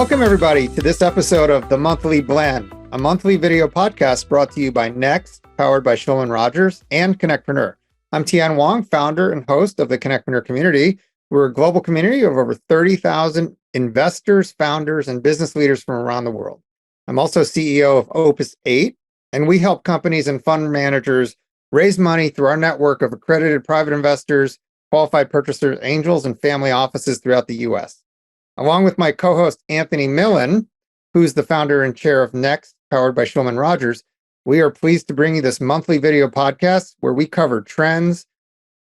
Welcome, everybody, to this episode of The Monthly Blend, a monthly video podcast brought to you by Next, powered by Shulman Rogers and Connectpreneur. I'm Tien, Wong, founder and host of the Connectpreneur community. We're a global community of over 30,000 investors, founders, and business leaders from around the world. I'm also CEO of Opus 8, and we help companies and fund managers raise money through our network of accredited private investors, qualified purchasers, angels, and family offices throughout the U.S. Along with my co-host, Anthony Millin, who's the founder and chair of Next, powered by Shulman Rogers, we are pleased to bring you this monthly video podcast where we cover trends,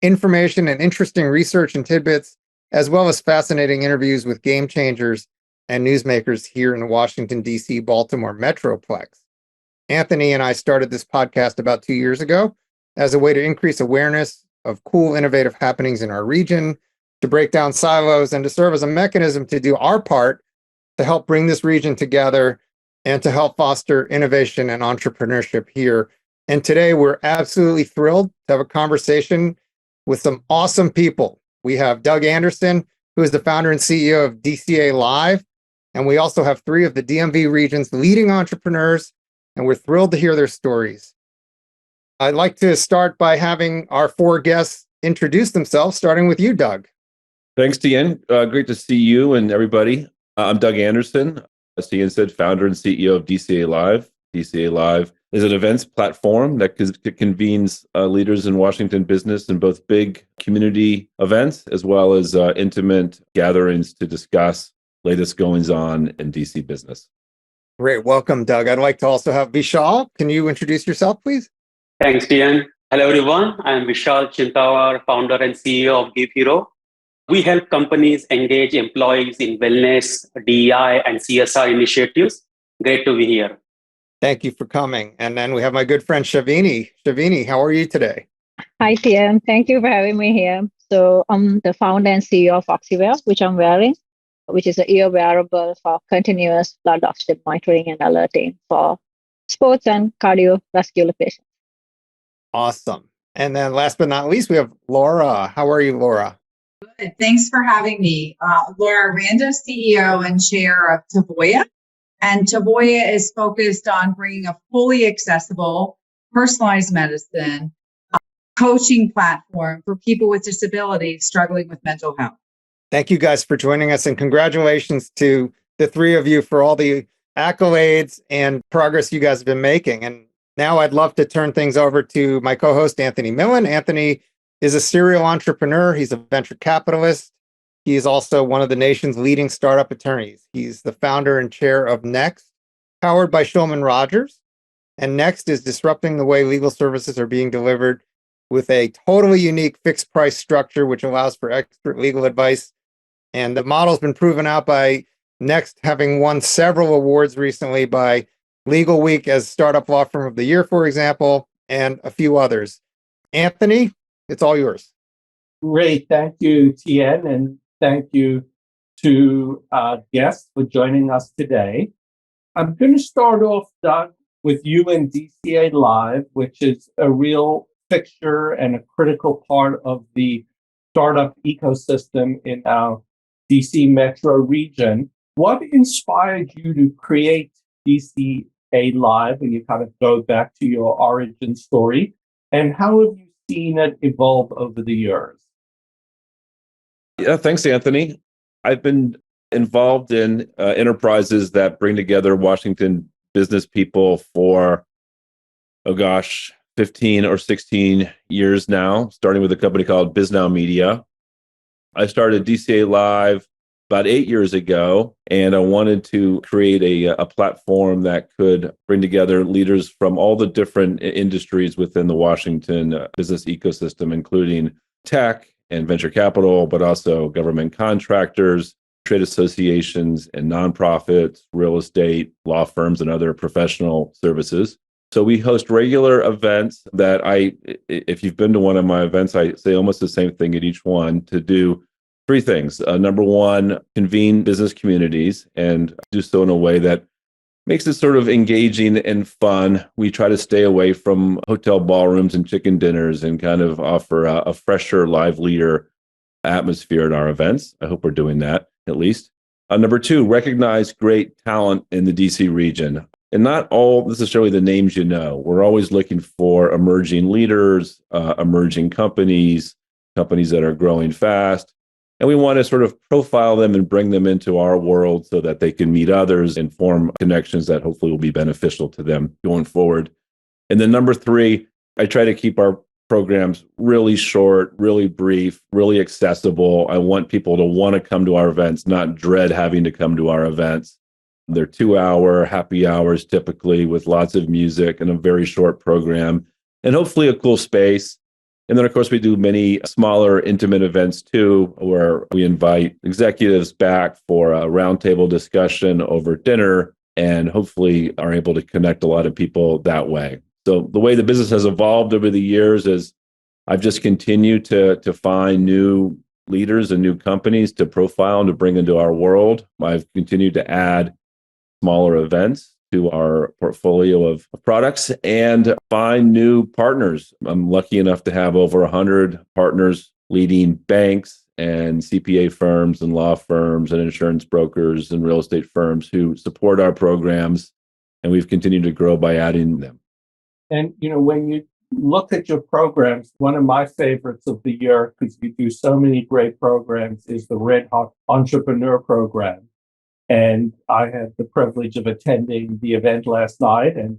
information, and interesting research and tidbits, as well as fascinating interviews with game changers and newsmakers here in the Washington, D.C., Baltimore Metroplex. Anthony and I started this podcast about 2 years ago as a way to increase awareness of cool, innovative happenings in our region, to break down silos, and to serve as a mechanism to do our part to help bring this region together and to help foster innovation and entrepreneurship here. And today we're absolutely thrilled to have a conversation with some awesome people. We have Doug Anderson, who is the founder and CEO of DCA Live. And we also have three of the DMV region's leading entrepreneurs, and we're thrilled to hear their stories. I'd like to start by having our four guests introduce themselves, starting with you, Doug. Thanks, Tien. Great to see you and everybody. I'm Doug Anderson, as Tien said, founder and CEO of DCA Live. DCA Live is an events platform that convenes leaders in Washington business in both big community events as well as intimate gatherings to discuss latest goings on in DC business. Great. Welcome, Doug. I'd like to also have Vishal. Can you introduce yourself, please? Thanks, Tien. Hello, everyone. I'm Vishal Chintawar, founder and CEO of Givhero. We help companies engage employees in wellness, DEI, and CSR initiatives. Great to be here. Thank you for coming. And then we have my good friend Shavini. Shavini, how are you today? Hi, Tien. Thank you for having me here. So I'm the founder and CEO of OxiWear, which I'm wearing, which is an ear wearable for continuous blood oxygen monitoring and alerting for sports and cardiovascular patients. Awesome. And then last but not least, we have Laura. How are you, Laura? Good. Thanks for having me. Laura, Randa, CEO and chair of Toivoa. And Toivoa is focused on bringing a fully accessible, personalized medicine coaching platform for people with disabilities struggling with mental health. Thank you guys for joining us, and congratulations to the three of you for all the accolades and progress you guys have been making. And now I'd love to turn things over to my co-host, Anthony Millin. Anthony is a serial entrepreneur. He's a venture capitalist. He is also one of the nation's leading startup attorneys. He's the founder and chair of Next, powered by Shulman Rogers. And Next is disrupting the way legal services are being delivered with a totally unique fixed price structure, which allows for expert legal advice. And the model's been proven out by Next having won several awards recently by Legal Week as Startup Law Firm of the Year, for example, and a few others. Anthony, it's all yours. Great. Thank you, Tien, and thank you to guests for joining us today. I'm going to start off, Doug, with you and DCA Live, which is a real fixture and a critical part of the startup ecosystem in our DC metro region. What inspired you to create DCA Live, and you kind of go back to your origin story, and how have you seen it evolve over the years? Yeah, thanks, Anthony. I've been involved in enterprises that bring together Washington business people for, 15 or 16 years now, starting with a company called BizNow Media. I started DCA Live about 8 years ago, and I wanted to create a platform that could bring together leaders from all the different industries within the Washington business ecosystem, including tech and venture capital, but also government contractors, trade associations and nonprofits, real estate, law firms, and other professional services. So we host regular events that if you've been to one of my events, I say almost the same thing at each one, to do three things. Number one, convene business communities and do so in a way that makes it sort of engaging and fun. We try to stay away from hotel ballrooms and chicken dinners and kind of offer a fresher, livelier atmosphere at our events. I hope we're doing that at least. Number two, recognize great talent in the DC region. And not all necessarily the names you know. We're always looking for emerging leaders, emerging companies that are growing fast. And we want to sort of profile them and bring them into our world so that they can meet others and form connections that hopefully will be beneficial to them going forward. And then number three, I try to keep our programs really short, really brief, really accessible. I want people to want to come to our events, not dread having to come to our events. They're 2-hour happy hours typically with lots of music and a very short program and hopefully a cool space. And then, of course, we do many smaller, intimate events too, where we invite executives back for a roundtable discussion over dinner and hopefully are able to connect a lot of people that way. So the way the business has evolved over the years is I've just continued to find new leaders and new companies to profile and to bring into our world. I've continued to add smaller events to our portfolio of products and find new partners. I'm lucky enough to have over 100 partners leading banks and CPA firms and law firms and insurance brokers and real estate firms who support our programs. And we've continued to grow by adding them. And, when you look at your programs, one of my favorites of the year, because you do so many great programs, is the Red Hot Entrepreneur Program. And I had the privilege of attending the event last night, and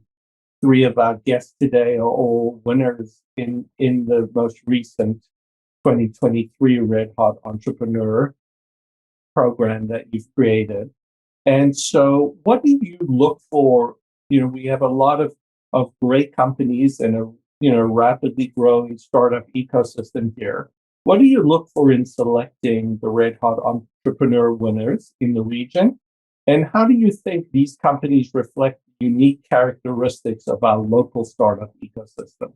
3 of our guests today are all winners in the most recent 2023 Red Hot Entrepreneur Program that you've created. And so what do you look for? We have a lot of great companies and a rapidly growing startup ecosystem here. What do you look for in selecting the Red Hot Entrepreneur winners in the region? And how do you think these companies reflect unique characteristics of our local startup ecosystem?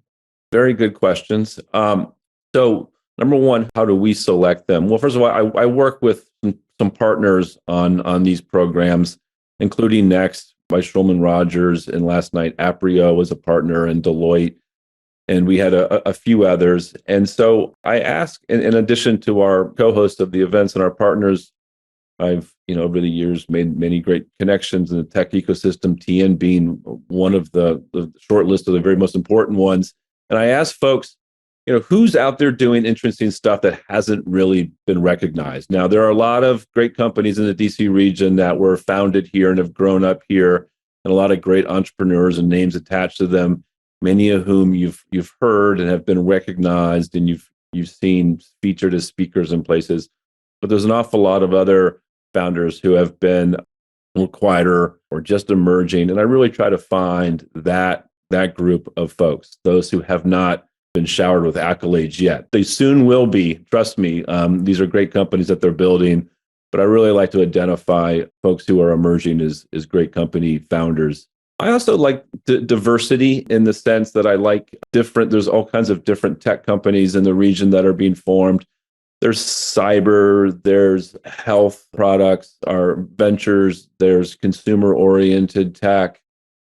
Very good questions. So number one, how do we select them? Well, first of all, I work with some partners on these programs, including Next by Shulman Rogers, and last night Aprio was a partner, and Deloitte, and we had a few others. And so I ask, in addition to our co-host of the events and our partners, I've over the years made many great connections in the tech ecosystem, Tien being one of the short list of the very most important ones. And I ask folks, who's out there doing interesting stuff that hasn't really been recognized? Now, there are a lot of great companies in the DC region that were founded here and have grown up here, and a lot of great entrepreneurs and names attached to them, many of whom you've heard and have been recognized, and you've seen featured as speakers in places. But there's an awful lot of other founders who have been quieter or just emerging, and I really try to find that group of folks, those who have not been showered with accolades yet. They soon will be. Trust me. These are great companies that they're building, but I really like to identify folks who are emerging as great company founders. I also like diversity in the sense that I like there's all kinds of different tech companies in the region that are being formed. There's cyber, there's health products, our ventures, there's consumer-oriented tech,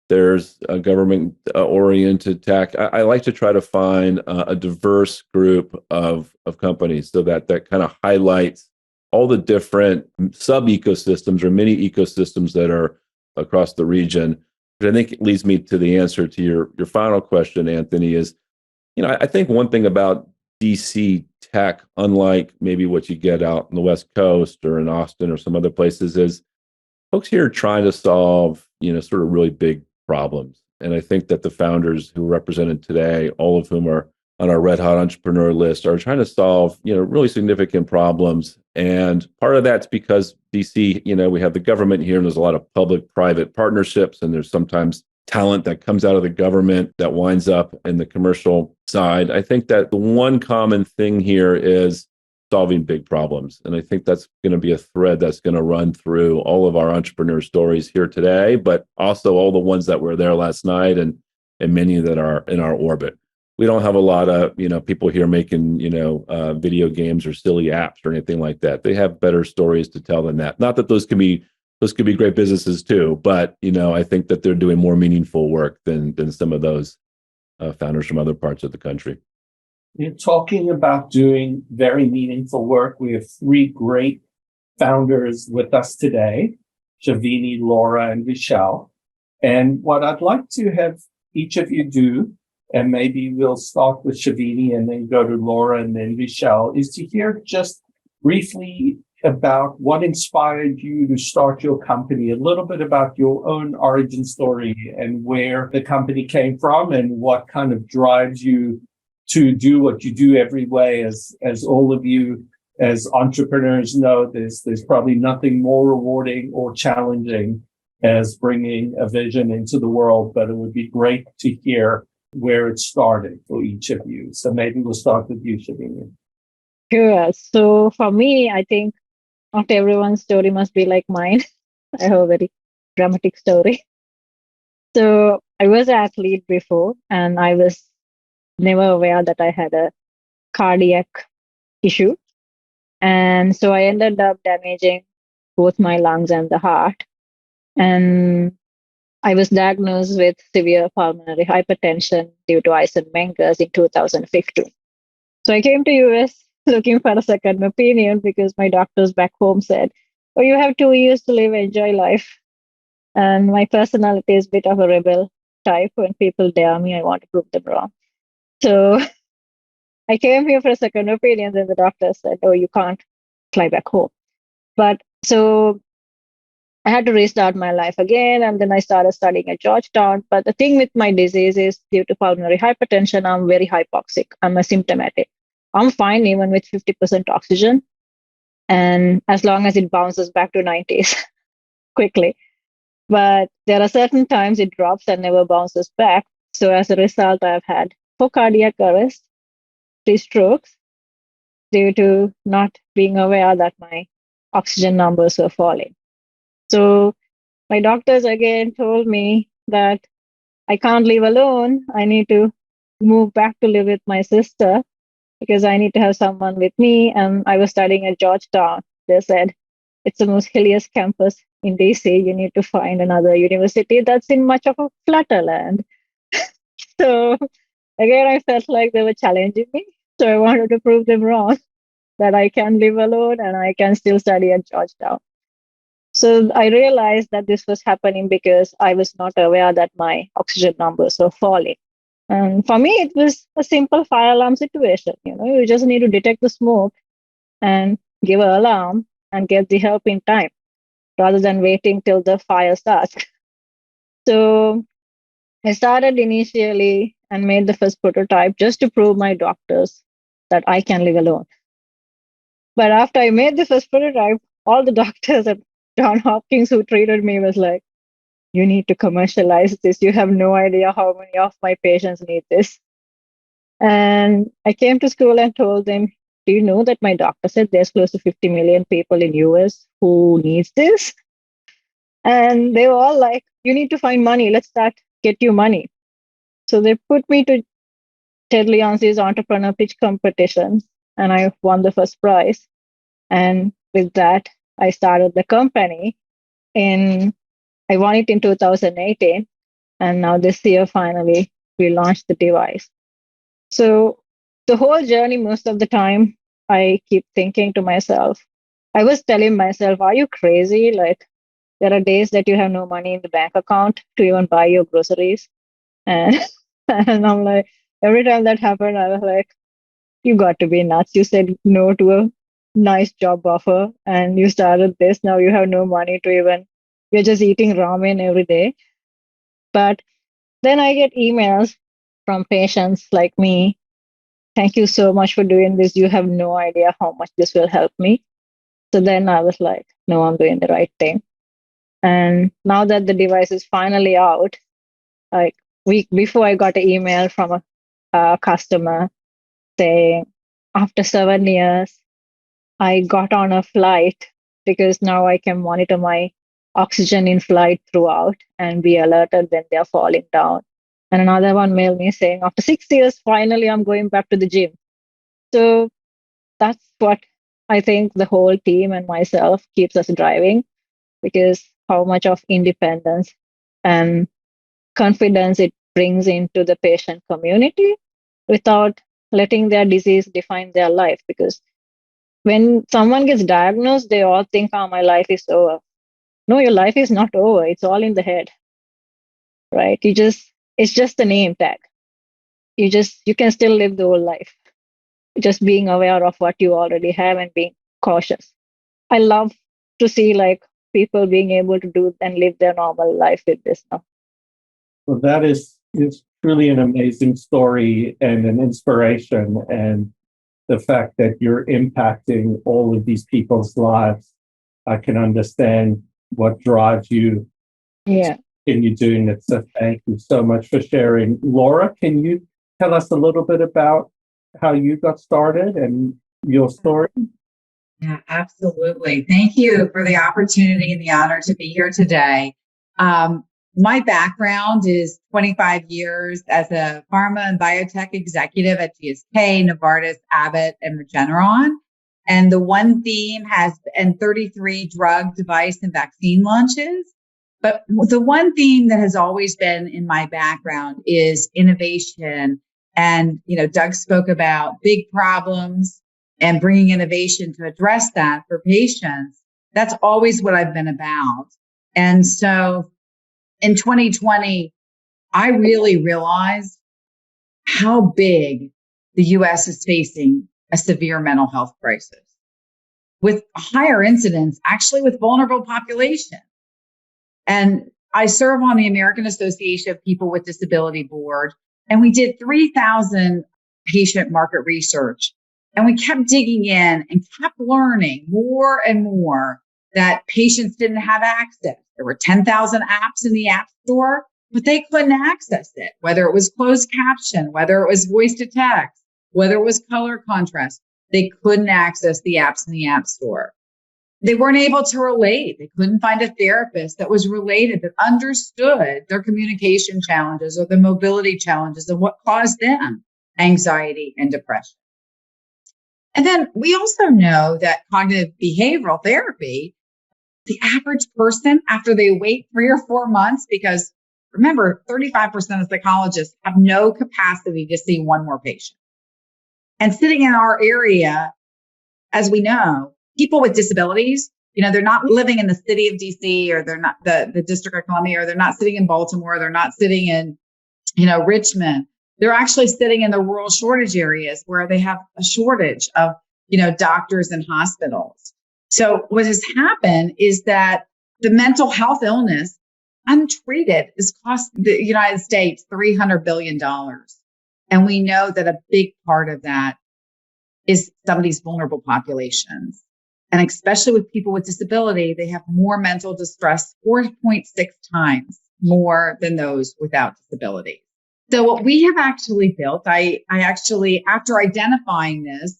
there's government-oriented tech. I like to try to find a diverse group of companies so that kind of highlights all the different sub-ecosystems or mini ecosystems that are across the region. Which I think leads me to the answer to your final question, Anthony, is, I think one thing about DC tech, unlike maybe what you get out in the West Coast or in Austin or some other places, is folks here are trying to solve, sort of really big problems. And I think that the founders who are represented today, all of whom are on our Red Hot Entrepreneur list, are trying to solve, really significant problems. And part of that's because DC, we have the government here, and there's a lot of public-private partnerships, and there's sometimes talent that comes out of the government that winds up in the commercial side. I think that the one common thing here is solving big problems. And I think that's going to be a thread that's going to run through all of our entrepreneur stories here today, but also all the ones that were there last night and many that are in our orbit. We don't have a lot of, people here making, video games or silly apps or anything like that. They have better stories to tell than that. Not that those could be great businesses too, but, I think that they're doing more meaningful work than some of those founders from other parts of the country. You're talking about doing very meaningful work. We have 3 great founders with us today, Shavini, Laura, and Vishal. And what I'd like to have each of you do, and maybe we'll start with Shavini and then go to Laura and then Vishal, is to hear just briefly about what inspired you to start your company, a little bit about your own origin story and where the company came from and what kind of drives you to do what you do every way. As all of you as entrepreneurs know, there's probably nothing more rewarding or challenging as bringing a vision into the world, but it would be great to hear where it started for each of you. So maybe we'll start with you, Shavini. Sure. So for me, I think not everyone's story must be like mine. I have a very dramatic story. So I was an athlete before, and I was never aware that I had a cardiac issue. And so I ended up damaging both my lungs and the heart. And I was diagnosed with severe pulmonary hypertension due to Eisenmenger's in 2015. So I came to US looking for a second opinion because my doctors back home said, "Oh, you have 2 years to live, enjoy life." And my personality is a bit of a rebel type. When people dare me, I want to prove them wrong. So I came here for a second opinion, and the doctor said, "Oh, you can't fly back home." But so I had to restart my life again, and then I started studying at Georgetown. But the thing with my disease is, due to pulmonary hypertension, I'm very hypoxic. I'm asymptomatic. I'm fine even with 50% oxygen, and as long as it bounces back to 90s quickly. But there are certain times it drops and never bounces back. So as a result, I've had 4 cardiac arrests, 3 strokes, due to not being aware that my oxygen numbers were falling. So my doctors again told me that I can't live alone. I need to move back to live with my sister because I need to have someone with me. And I was studying at Georgetown. They said, it's the most hilliest campus in DC. You need to find another university that's in much of a flatter land. So again, I felt like they were challenging me. So I wanted to prove them wrong, that I can live alone and I can still study at Georgetown. So I realized that this was happening because I was not aware that my oxygen numbers were falling. And for me, it was a simple fire alarm situation. You just need to detect the smoke and give an alarm and get the help in time rather than waiting till the fire starts. So I started initially and made the first prototype just to prove my doctors that I can live alone. But after I made the first prototype, all the doctors at John Hopkins who treated me was like, "You need to commercialize this. You have no idea how many of my patients need this." And I came to school and told them, "Do you know that my doctor said there's close to 50 million people in US who needs this?" And they were all like, "You need to find money. Let's start get you money." So they put me to Ted Leonsi's entrepreneur pitch competition, and I won the first prize. And with that, I started the company. I won it in 2018, and now this year finally we launched the device. So the whole journey, most of the time, I keep thinking to myself, I was telling myself, "Are you crazy? Like, there are days that you have no money in the bank account to even buy your groceries." And, and I'm like, every time that happened, I was like, "You got to be nuts. You said no to a nice job offer and you started this. Now you have no money to even, you're just eating ramen every day." But then I get emails from patients like me. "Thank you so much for doing this. You have no idea how much this will help me." So then I was like, no, I'm doing the right thing. And now that the device is finally out, like week before, I got an email from a customer saying, after 7 years, I got on a flight because now I can monitor my oxygen in flight throughout and be alerted when they're falling down. And another one mailed me saying, after 6 years, finally, I'm going back to the gym. So that's what I think the whole team and myself keeps us driving, because how much of independence and confidence it brings into the patient community without letting their disease define their life. Because When someone gets diagnosed, they all think, oh, my life is over. No, your life is not over. It's all in the head, right? It's just a name tag. You can still live the whole life. Just being aware of what you already have and being cautious. I love to see like people being able to do and live their normal life with this now. Well, that is truly an amazing story and an inspiration. And the fact that you're impacting all of these people's lives, I can understand what drives you. Yeah. In you doing it. So thank you so much for sharing. Laura, can you tell us a little bit about how you got started and your story? Yeah, absolutely. Thank you for the opportunity and the honor to be here today. My background is 25 years as a pharma and biotech executive at GSK, Novartis, Abbott, and Regeneron. And the one theme has been 33 drug, device, and vaccine launches. But the one theme that has always been in my background is innovation. And, Doug spoke about big problems and bringing innovation to address that for patients. That's always what I've been about. And so in 2020, I really realized how big the U.S. is facing a severe mental health crisis with higher incidence, actually with vulnerable population. And I serve on the American Association of People with Disability Board, and we did 3,000 patient market research. And we kept digging in and kept learning more and more that patients didn't have access. There were 10,000 apps in the App Store, but they couldn't access it, whether it was closed caption, whether it was voice to text, whether it was color contrast. They couldn't access the apps in the App Store. They weren't able to relate. They couldn't find a therapist that was related, that understood their communication challenges or the mobility challenges and what caused them anxiety and depression. And then we also know that cognitive behavioral therapy, the average person, after they wait 3 or 4 months, because remember, 35% of psychologists have no capacity to see one more patient. And sitting in our area, as we know, people with disabilities, they're not living in the city of DC, or they're not the District of Columbia, or they're not sitting in Baltimore, they're not sitting in, Richmond. They're actually sitting in the rural shortage areas where they have a shortage of, doctors and hospitals. So what has happened is that the mental health illness, untreated, has cost the United States $300 billion. And we know that a big part of that is some of these vulnerable populations. And especially with people with disability, they have more mental distress, 4.6 times more than those without disability. So what we have actually built, I actually, after identifying this,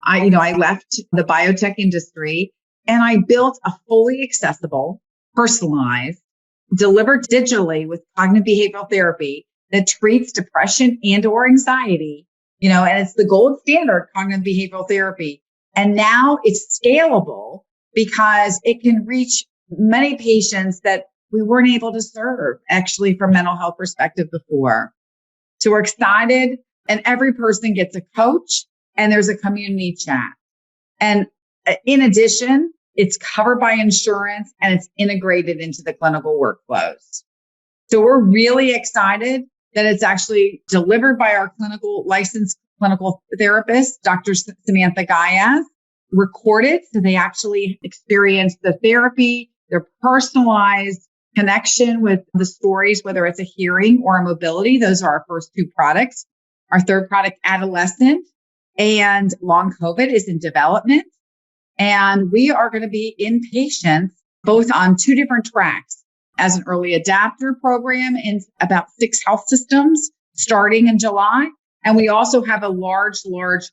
I left the biotech industry and I built a fully accessible, personalized, delivered digitally with cognitive behavioral therapy that treats depression and or anxiety, and it's the gold standard cognitive behavioral therapy. And now it's scalable because it can reach many patients that we weren't able to serve actually from mental health perspective before. So we're excited, and every person gets a coach and there's a community chat. And in addition, it's covered by insurance and it's integrated into the clinical workflows. So we're really excited that it's actually delivered by our licensed clinical therapist, Dr. Samantha Gayas, recorded. So they actually experience the therapy, their personalized connection with the stories, whether it's a hearing or a mobility. Those are our first 2 products. Our third product, adolescent and long COVID, is in development. And we are going to be in patients both on 2 different tracks as an early adapter program in about 6 health systems starting in July. And we also have a large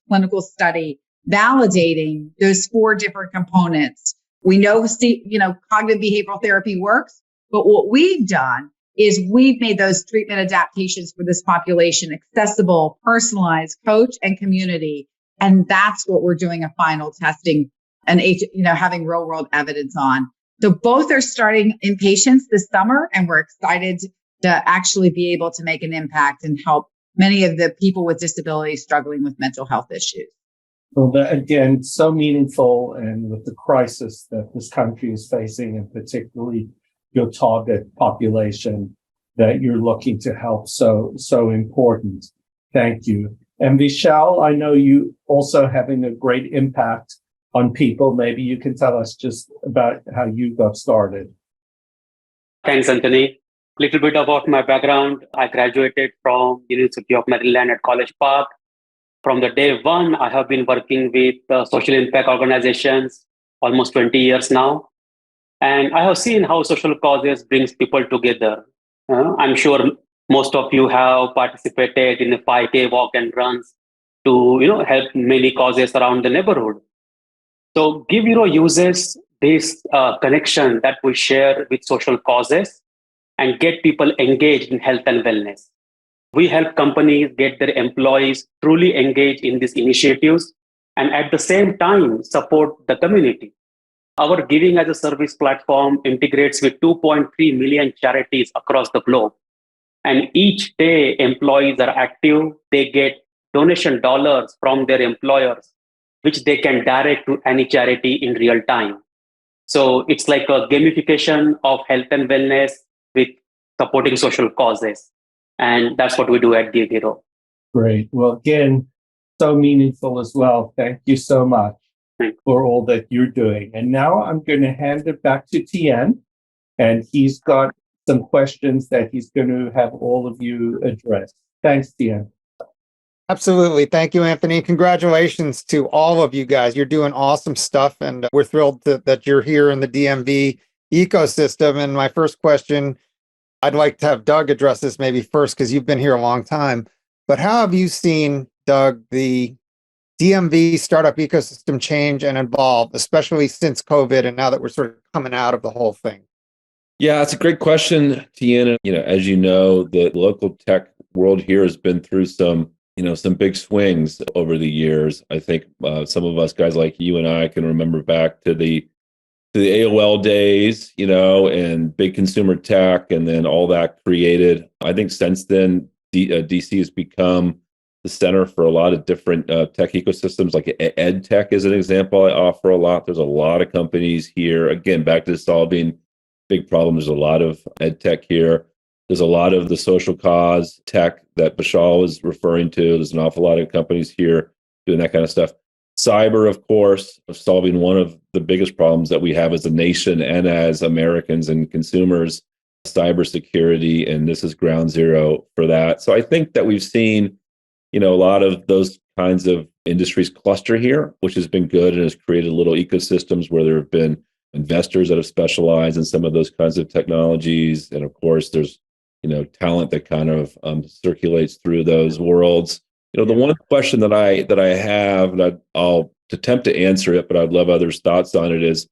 clinical study validating those 4 different components. We know, cognitive behavioral therapy works, but what we've done is we've made those treatment adaptations for this population accessible, personalized, coach, and community. And that's what we're doing a final testing and, having real world evidence on. So both are starting in patients this summer, and we're excited to actually be able to make an impact and help many of the people with disabilities struggling with mental health issues. Well, that, again, so meaningful, and with the crisis that this country is facing, and particularly your target population that you're looking to help, so important. Thank you. And Vishal, I know you also having a great impact on people. Maybe you can tell us just about how you got started. Thanks, Anthony. Little bit about my background. I graduated from University of Maryland at College Park. From the day one, I have been working with social impact organizations almost 20 years now. And I have seen how social causes brings people together. I'm sure most of you have participated in the 5K walk and runs to help many causes around the neighborhood. So Givhero uses this connection that we share with social causes and get people engaged in health and wellness. We help companies get their employees truly engaged in these initiatives and at the same time support the community. Our Giving as a Service platform integrates with 2.3 million charities across the globe. And each day employees are active, they get donation dollars from their employers, which they can direct to any charity in real time. So it's like a gamification of health and wellness with supporting social causes. And that's what we do at Givhero. Great. Well, again, so meaningful as well. Thank you so much for all that you're doing. And now I'm going to hand it back to Tien, and he's got some questions that he's going to have all of you address. Thanks, Tien. Absolutely. Thank you, Anthony. Congratulations to all of you guys. You're doing awesome stuff, and we're thrilled that you're here in the DMV ecosystem. And my first question, I'd like to have Doug address this maybe first, because you've been here a long time. But how have you seen, Doug, the DMV startup ecosystem change and evolve, especially since COVID and now that we're sort of coming out of the whole thing? Yeah, that's a great question, Tien. As you know, the local tech world here has been through some big swings over the years. I think some of us guys like you and I can remember back to the AOL days, and big consumer tech, and then all that created. I think since then, DC has become the center for a lot of different tech ecosystems, like ed tech is an example I offer a lot. There's a lot of companies here. Again, back to solving big problems. There's a lot of ed tech here. There's a lot of the social cause tech that Vishal was referring to. There's an awful lot of companies here doing that kind of stuff. Cyber, of course, solving one of the biggest problems that we have as a nation and as Americans and consumers, cybersecurity, and this is ground zero for that. So I think that we've seen, a lot of those kinds of industries cluster here, which has been good and has created little ecosystems where there have been investors that have specialized in some of those kinds of technologies. And of course, there's, talent that kind of circulates through those worlds. The one question that I have, and I'll attempt to answer it, but I'd love others' thoughts on it, is,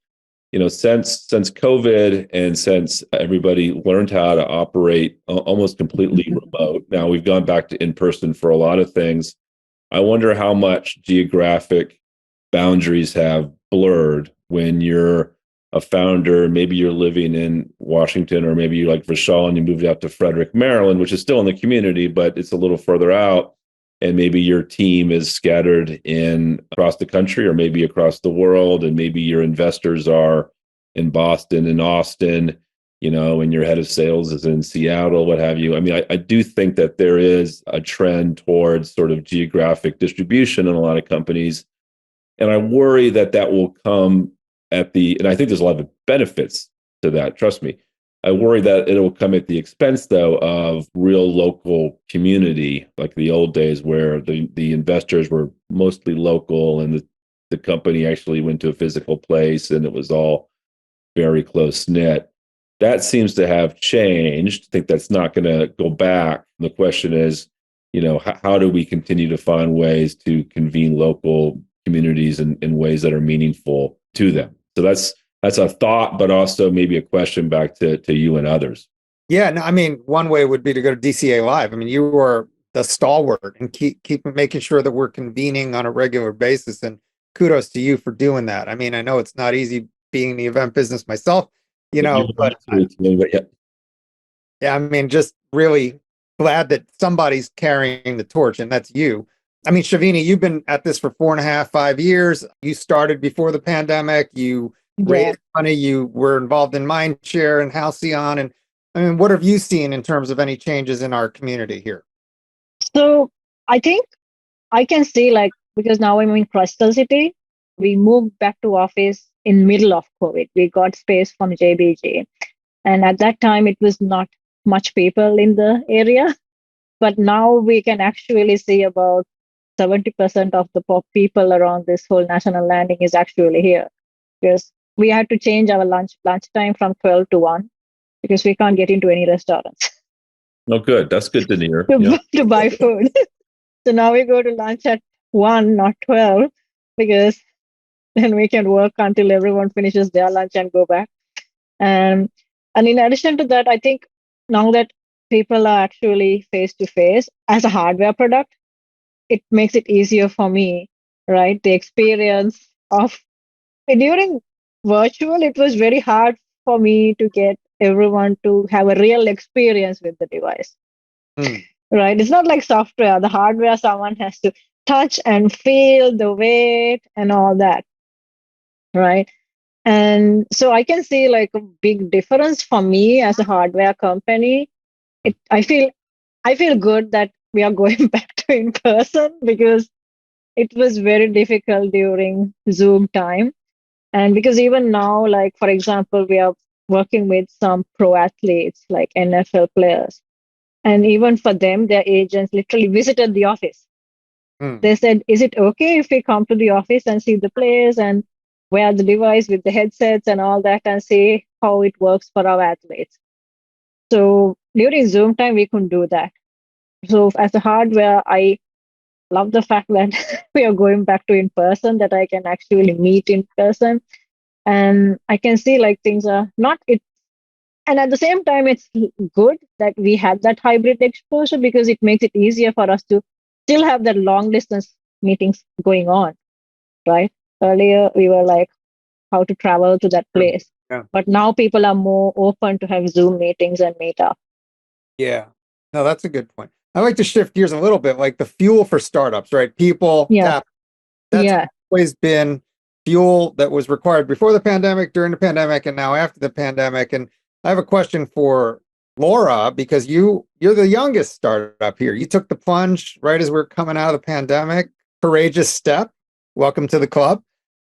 since COVID and since everybody learned how to operate almost completely remote, now we've gone back to in-person for a lot of things. I wonder how much geographic boundaries have blurred when you're a founder. Maybe you're living in Washington, or maybe you're like Vishal and you moved out to Frederick, Maryland, which is still in the community, but it's a little further out. And maybe your team is scattered across the country, or maybe across the world, and maybe your investors are in Boston and Austin, and your head of sales is in Seattle, what have you. I mean, I do think that there is a trend towards sort of geographic distribution in a lot of companies. And I worry that will come and I think there's a lot of benefits to that, trust me. I worry that it'll come at the expense, though, of real local community, like the old days where the investors were mostly local and the company actually went to a physical place and it was all very close-knit. That seems to have changed. I think that's not going to go back. The question is, how do we continue to find ways to convene local communities in ways that are meaningful to them? So that's a thought, but also maybe a question back to you and others. Yeah, no, I mean, one way would be to go to DCA Live. I mean, you are the stalwart and keep making sure that we're convening on a regular basis. And kudos to you for doing that. I mean, I know it's not easy being in the event business myself, but yeah, I mean, just really glad that somebody's carrying the torch, and that's you. I mean, Shavini, you've been at this for 4.5, 5 years. You started before the pandemic. You raised money. You were involved in Mindshare and Halcyon. And I mean, what have you seen in terms of any changes in our community here? So I think I can say, like, because now I'm in Crystal City, we moved back to office in middle of COVID. We got space from JBG. And at that time, it was not much people in the area. But now we can actually see about 70% of the people around this whole national landing is actually here, because we had to change our lunch time from 12 to 1 because we can't get into any restaurants. Oh, good. That's good to hear. to buy food. So now we go to lunch at 1, not 12, because then we can work until everyone finishes their lunch and go back. And in addition to that, I think now that people are actually face to face as a hardware product, it makes it easier for me, right? The experience of during virtual, it was very hard for me to get everyone to have a real experience with the device, right? It's not like software. The hardware, someone has to touch and feel the weight and all that, right? And so I can see like a big difference for me as a hardware company. I feel good that we are going back to in person, because it was very difficult during Zoom time. And because even now, like, for example, we are working with some pro athletes, like NFL players. And even for them, their agents literally visited the office. They said, is it okay if we come to the office and see the players and wear the device with the headsets and all that and see how it works for our athletes? So during Zoom time, we couldn't do that. So as a hardware, I love the fact that we are going back to in person, that I can actually meet in person. And I can see like things are not it. And at the same time, it's good that we had that hybrid exposure, because it makes it easier for us to still have that long distance meetings going on, right? Earlier, we were like, how to travel to that place. Yeah. But now people are more open to have Zoom meetings and meet up. Yeah. No, that's a good point. I like to shift gears a little bit, like the fuel for startups, right? People, that's always been fuel that was required before the pandemic, during the pandemic, and now after the pandemic. And I have a question for Laura, because you're the youngest startup here. You took the plunge right as we're coming out of the pandemic. Courageous step. Welcome to the club.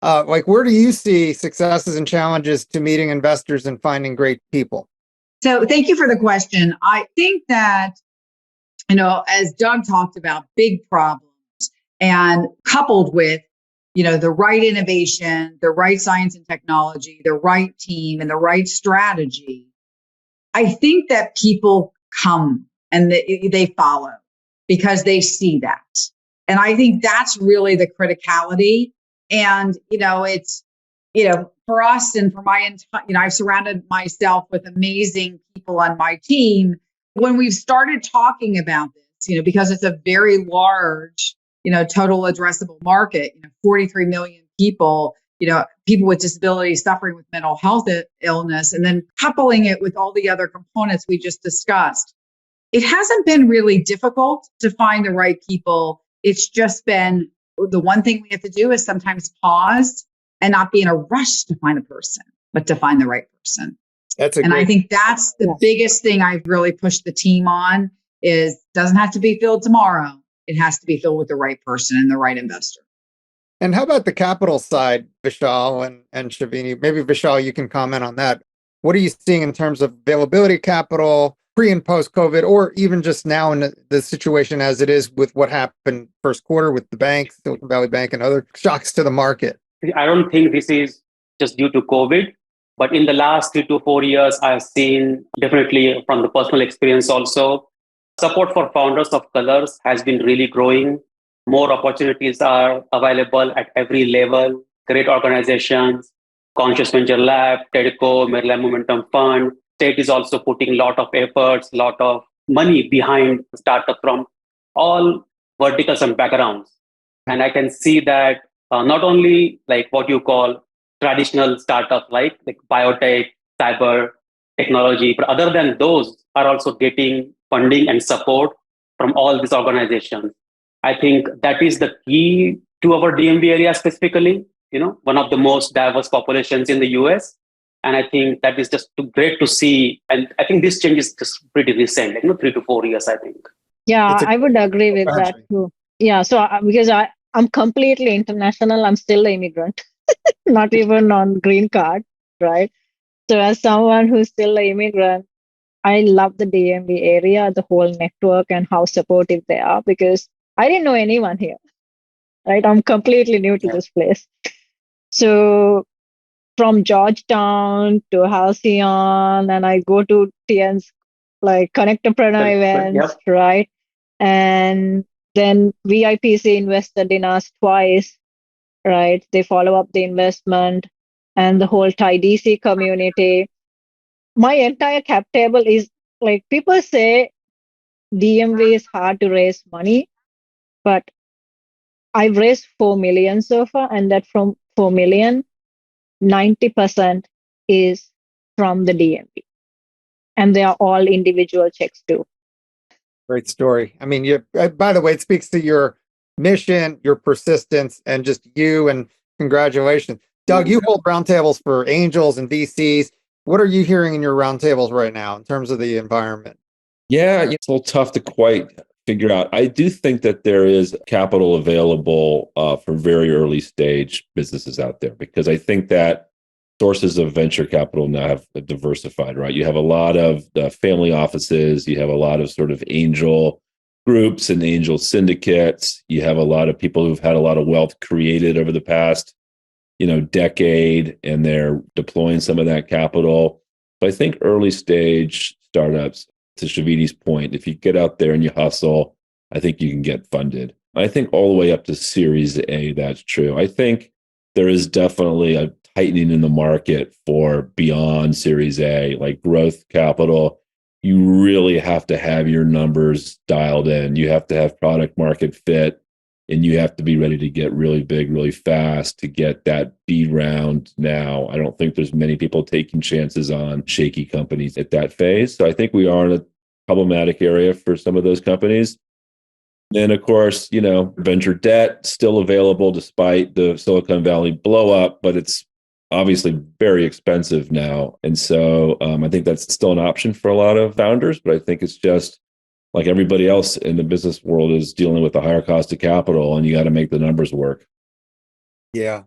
Like, where do you see successes and challenges to meeting investors and finding great people? So thank you for the question. I think that, as Doug talked about, big problems, and coupled with, the right innovation, the right science and technology, the right team, and the right strategy, I think that people come and they follow because they see that. And I think that's really the criticality. And, it's, for us and for my entire, I've surrounded myself with amazing people on my team. When we've started talking about this, because it's a very large, total addressable market, 43 million people, people with disabilities suffering with mental health illness, and then coupling it with all the other components we just discussed. It hasn't been really difficult to find the right people. It's just been the one thing we have to do is sometimes pause and not be in a rush to find a person, but to find the right person. I think that's the biggest thing I've really pushed the team on, is doesn't have to be filled tomorrow. It has to be filled with the right person and the right investor. And how about the capital side, Vishal and Shavini? Maybe Vishal, you can comment on that. What are you seeing in terms of availability of capital, pre and post COVID, or even just now in the situation as it is with what happened first quarter with the bank, Silicon Valley Bank, and other shocks to the market? I don't think this is just due to COVID, but in the last 3 to 4 years, I've seen, definitely from the personal experience also, support for founders of colors has been really growing. More opportunities are available at every level. Great organizations, Conscious Venture Lab, TEDCO, Maryland Momentum Fund. State is also putting a lot of efforts, a lot of money behind startups from all verticals and backgrounds. And I can see that not only like what you call traditional startups like biotech, cyber technology, but other than those are also getting funding and support from all these organizations. I think that is the key to our DMV area specifically, one of the most diverse populations in the US. And I think that is just great to see. And I think this change is just pretty recent, 3 to 4 years, I think. Yeah, I would agree with that too. Yeah, so because I'm completely international, I'm still an immigrant, not even on green card, right? So as someone who's still an immigrant, I love the DMV area, the whole network and how supportive they are because I didn't know anyone here, right? I'm completely new to this place. So from Georgetown to Halcyon, and I go to Tien's Connectopreneur events, right? And then VIPC invested in us twice, right? They follow up the investment and the whole Thai DC community. My entire cap table is people say DMV is hard to raise money, but I've raised 4 million so far, and that from 4 million, 90% is from the DMV. And they are all individual checks too. Great story. I mean, by the way, it speaks to your mission, your persistence, and just you, and congratulations. Doug, you hold roundtables for angels and VCs. What are you hearing in your roundtables right now in terms of the environment? Yeah, it's a little tough to quite figure out. I do think that there is capital available for very early stage businesses out there, because I think that sources of venture capital now have diversified, right? You have a lot of family offices, you have a lot of sort of angel groups and angel syndicates, you have a lot of people who've had a lot of wealth created over the past decade, and they're deploying some of that capital. So I think early stage startups, to Shavini's point, if you get out there and you hustle, I think you can get funded. I think all the way up to Series A, that's true. I think there is definitely a tightening in the market for beyond Series A, like growth capital. You really have to have your numbers dialed in. You have to have product market fit, and you have to be ready to get really big, really fast to get that B round now. I don't think there's many people taking chances on shaky companies at that phase. So I think we are in a problematic area for some of those companies. And of course, venture debt still available despite the Silicon Valley blow up, but it's obviously very expensive now. And so I think that's still an option for a lot of founders, but I think it's just like everybody else in the business world is dealing with a higher cost of capital, and you got to make the numbers work. Yeah,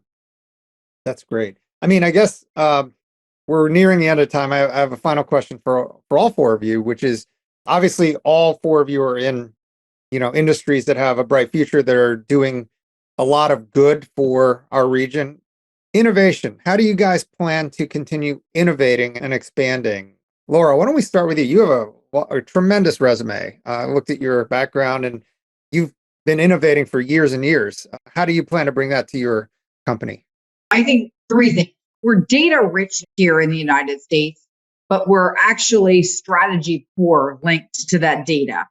that's great. I mean, I guess we're nearing the end of time. I have a final question for all four of you, which is obviously all four of you are in, industries that have a bright future, that are doing a lot of good for our region. Innovation. How do you guys plan to continue innovating and expanding? Laura, why don't we start with you? You have a tremendous resume. I looked at your background, and you've been innovating for years and years. How do you plan to bring that to your company? I think 3 things. We're data rich here in the United States, but we're actually strategy poor linked to that data.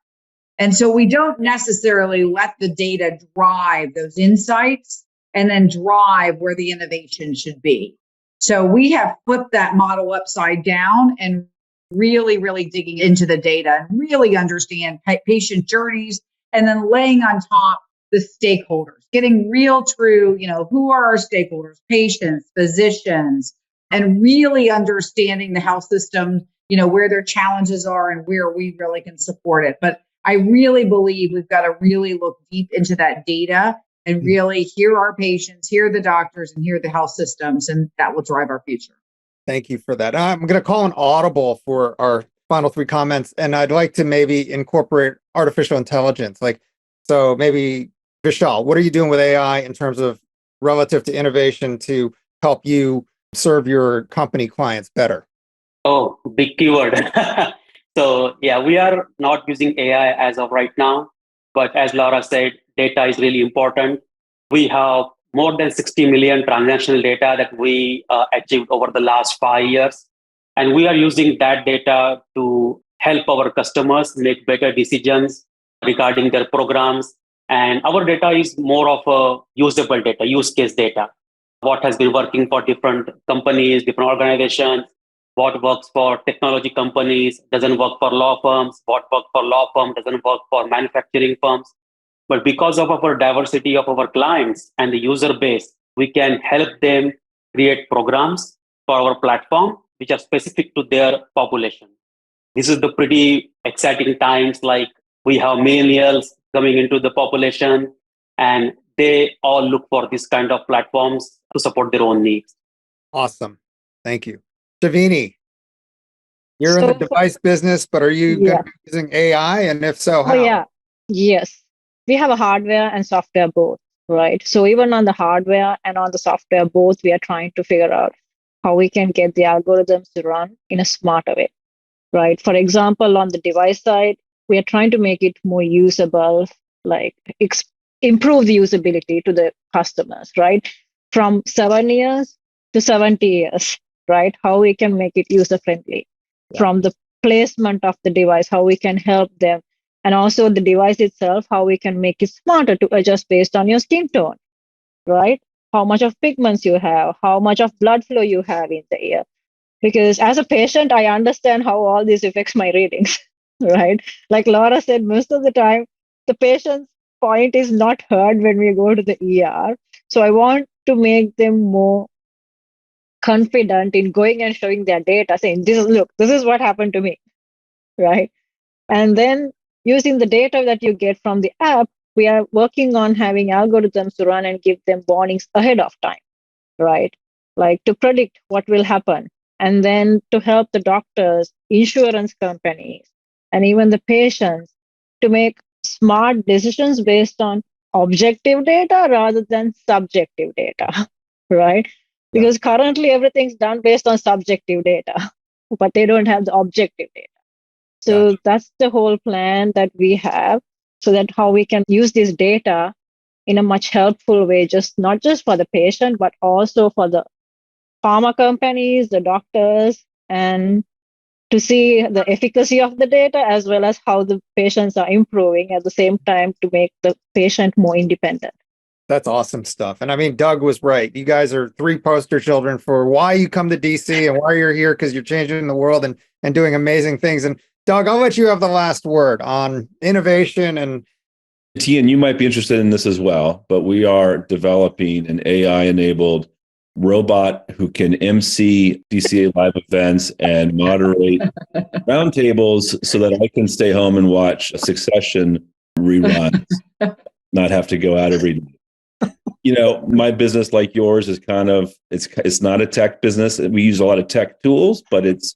And so we don't necessarily let the data drive those insights and then drive where the innovation should be. So we have flipped that model upside down and really, really digging into the data and really understand patient journeys, and then laying on top the stakeholders, getting real true, who are our stakeholders, patients, physicians, and really understanding the health system, where their challenges are and where we really can support it. But I really believe we've got to really look deep into that data and really hear our patients, hear the doctors, and hear the health systems, and that will drive our future. Thank you for that. I'm going to call an audible for our final 3 comments, and I'd like to maybe incorporate artificial intelligence. So maybe Vishal, what are you doing with AI in terms of relative to innovation to help you serve your company clients better? Oh, big keyword. So yeah, we are not using AI as of right now, but as Laura said, data is really important. We have more than 60 million transactional data that we achieved over the last 5 years. And we are using that data to help our customers make better decisions regarding their programs. And our data is more of a usable data, use case data. What has been working for different companies, different organizations, what works for technology companies doesn't work for law firms, what works for law firms doesn't work for manufacturing firms. But because of our diversity of our clients and the user base, we can help them create programs for our platform which are specific to their population. This is the pretty exciting times, like we have millennials coming into the population and they all look for this kind of platforms to support their own needs. Awesome. Thank you. Shavini, you're in the device business, but are you going to be using AI? And if so, how? Oh, yeah. Yes. We have a hardware and software both, right? So even on the hardware and on the software both, we are trying to figure out how we can get the algorithms to run in a smarter way, right? For example, on the device side, we are trying to make it more usable, like improve the usability to the customers, right? From 7 years to 70 years, right? How we can make it user-friendly. Yeah. From the placement of the device, how we can help them. And also the device itself, how we can make it smarter to adjust based on your skin tone, right? How much of pigments you have, how much of blood flow you have in the ear. Because as a patient, I understand how all this affects my readings, right? Like Laura said, most of the time, the patient's point is not heard when we go to the ER. So I want to make them more confident in going and showing their data, saying, this is what happened to me, right? And then using the data that you get from the app, we are working on having algorithms to run and give them warnings ahead of time, right? Like to predict what will happen. And then to help the doctors, insurance companies, and even the patients to make smart decisions based on objective data rather than subjective data, right? Because currently everything's done based on subjective data, but they don't have the objective data. So that's the whole plan that we have, so that how we can use this data in a much helpful way, not just for the patient, but also for the pharma companies, the doctors, and to see the efficacy of the data as well as how the patients are improving at the same time to make the patient more independent. That's awesome stuff. And I mean, Doug was right. You guys are 3 poster children for why you come to DC and why you're here, because you're changing the world and doing amazing things. And Doug, I'll let you have the last word on innovation. And Tien, you might be interested in this as well, but we are developing an AI-enabled robot who can MC DCA live events and moderate roundtables so that I can stay home and watch a Succession reruns, not have to go out every day. You know, my business, like yours, is kind of, it's not a tech business. We use a lot of tech tools, but it's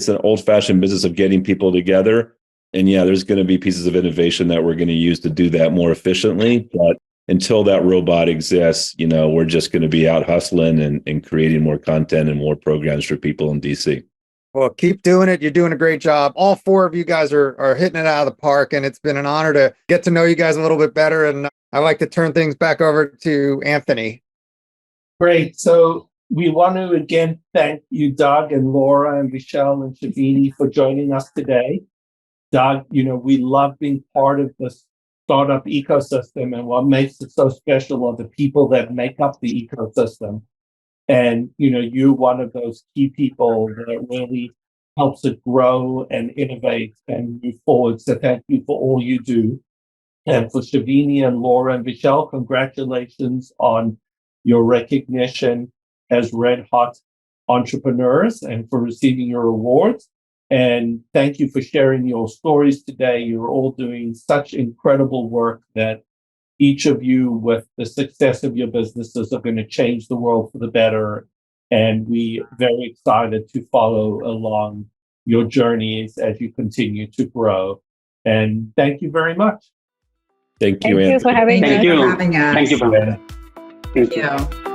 an old-fashioned business of getting people together. And yeah, there's going to be pieces of innovation that we're going to use to do that more efficiently. But until that robot exists, you know, we're just going to be out hustling and creating more content and more programs for people in DC. Well, keep doing it. You're doing a great job. All 4 of you guys are hitting it out of the park, and it's been an honor to get to know you guys a little bit better. And I'd like to turn things back over to Anthony. Great. So we want to again thank you, Doug and Laura and Vishal and Shavini, for joining us today. Doug, you know, we love being part of the startup ecosystem, and what makes it so special are the people that make up the ecosystem. And, you know, you're one of those key people that really helps it grow and innovate and move forward. So thank you for all you do. And for Shavini and Laura and Vishal, congratulations on your recognition as Red Hot entrepreneurs and for receiving your awards. And thank you for sharing your stories today. You're all doing such incredible work that each of you, with the success of your businesses, are going to change the world for the better. And we're very excited to follow along your journeys as you continue to grow. And thank you very much. Thank you, Thank you for having us. Thank you. for having us. Thank you for having us. Thank you.